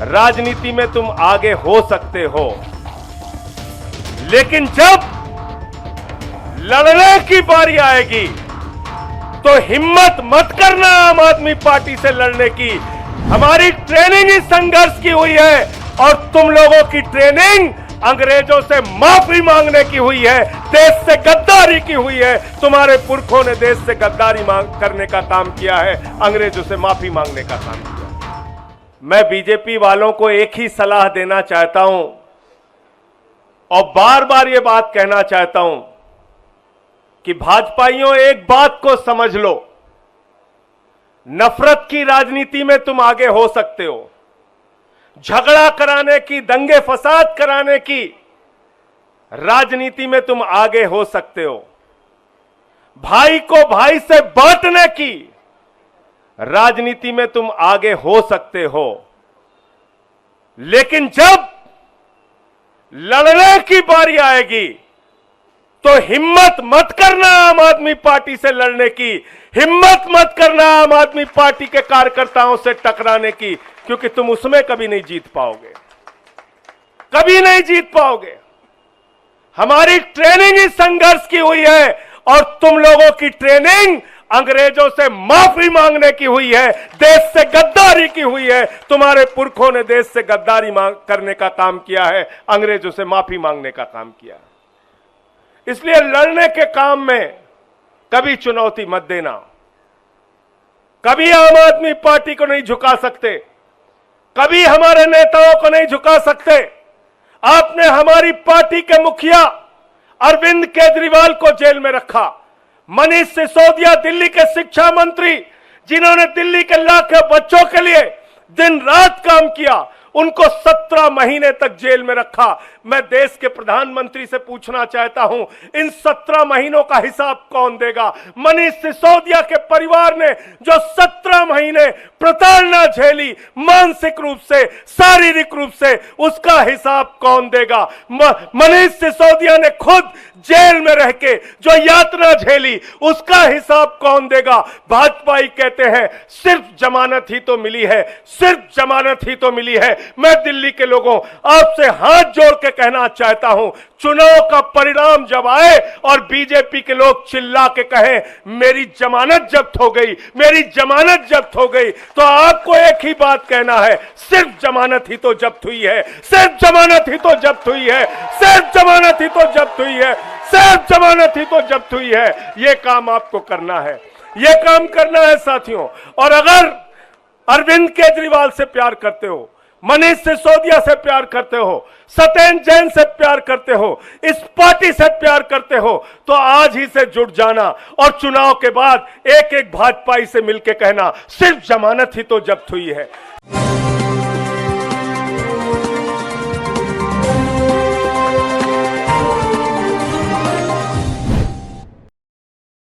राजनीति में तुम आगे हो सकते हो, लेकिन जब लड़ने की बारी आएगी तो हिम्मत मत करना आम आदमी पार्टी से लड़ने की। हमारी ट्रेनिंग ही संघर्ष की हुई है और तुम लोगों की ट्रेनिंग अंग्रेजों से माफी मांगने की हुई है, देश से गद्दारी की हुई है। तुम्हारे पुरखों ने देश से गद्दारी करने का काम किया है, अंग्रेजों से माफी मांगने का काम किया। मैं बीजेपी वालों को एक ही सलाह देना चाहता हूं और बार बार ये बात कहना चाहता हूं कि भाजपाइयों, एक बात को समझ लो, नफरत की राजनीति में तुम आगे हो सकते हो, झगड़ा कराने की, दंगे फसाद कराने की राजनीति में तुम आगे हो सकते हो, भाई को भाई से बांटने की राजनीति में तुम आगे हो सकते हो, लेकिन जब लड़ने की बारी आएगी तो हिम्मत मत करना आम आदमी पार्टी से लड़ने की, हिम्मत मत करना आम आदमी पार्टी के कार्यकर्ताओं से टकराने की, क्योंकि तुम उसमें कभी नहीं जीत पाओगे, कभी नहीं जीत पाओगे। हमारी ट्रेनिंग ही संघर्ष की हुई है और तुम लोगों की ट्रेनिंग अंग्रेजों से माफी मांगने की हुई है, देश से गद्दारी की हुई है। तुम्हारे पुरखों ने देश से गद्दारी करने का काम किया है, अंग्रेजों से माफी मांगने का काम किया। इसलिए लड़ने के काम में कभी चुनौती मत देना, कभी आम आदमी पार्टी को नहीं झुका सकते, कभी हमारे नेताओं को नहीं झुका सकते। आपने हमारी पार्टी के मुखिया अरविंद केजरीवाल को जेल में रखा, मनीष सिसोदिया दिल्ली के शिक्षा मंत्री जिन्होंने दिल्ली के लाखों बच्चों के लिए दिन रात काम किया, उनको 17 महीने तक जेल में रखा। मैं देश के प्रधानमंत्री से पूछना चाहता हूं, इन 17 महीनों का हिसाब कौन देगा? मनीष सिसोदिया के परिवार ने जो 17 महीने प्रताड़ना झेली, मानसिक रूप से, शारीरिक रूप से, उसका हिसाब कौन देगा? मनीष सिसोदिया ने खुद जेल में रह के जो यातना झेली, उसका हिसाब कौन देगा? भाजपाई कहते हैं सिर्फ जमानत ही तो मिली है, सिर्फ जमानत ही तो मिली है। मैं दिल्ली के लोगों, आपसे हाथ जोड़ के कहना चाहता हूं, चुनाव का परिणाम जब आए और बीजेपी के लोग चिल्ला के कहें मेरी जमानत जब्त हो गई, मेरी जमानत जब्त हो गई, तो आपको एक ही बात कहना है, सिर्फ जमानत ही तो जब्त हुई है, सिर्फ जमानत ही तो जब्त हुई है, सिर्फ जमानत ही तो जब्त हुई है, सिर्फ जमानत ही तो जब्त हुई है। यह काम आपको करना है, यह काम करना है साथियों। और अगर अरविंद केजरीवाल से प्यार करते हो, मनीष सिसोदिया से प्यार करते हो, सत्येंद्र जैन से प्यार करते हो, इस पार्टी से प्यार करते हो, तो आज ही से जुट जाना और चुनाव के बाद एक एक भाजपाई से मिलकर कहना सिर्फ जमानत ही तो जब्त हुई है।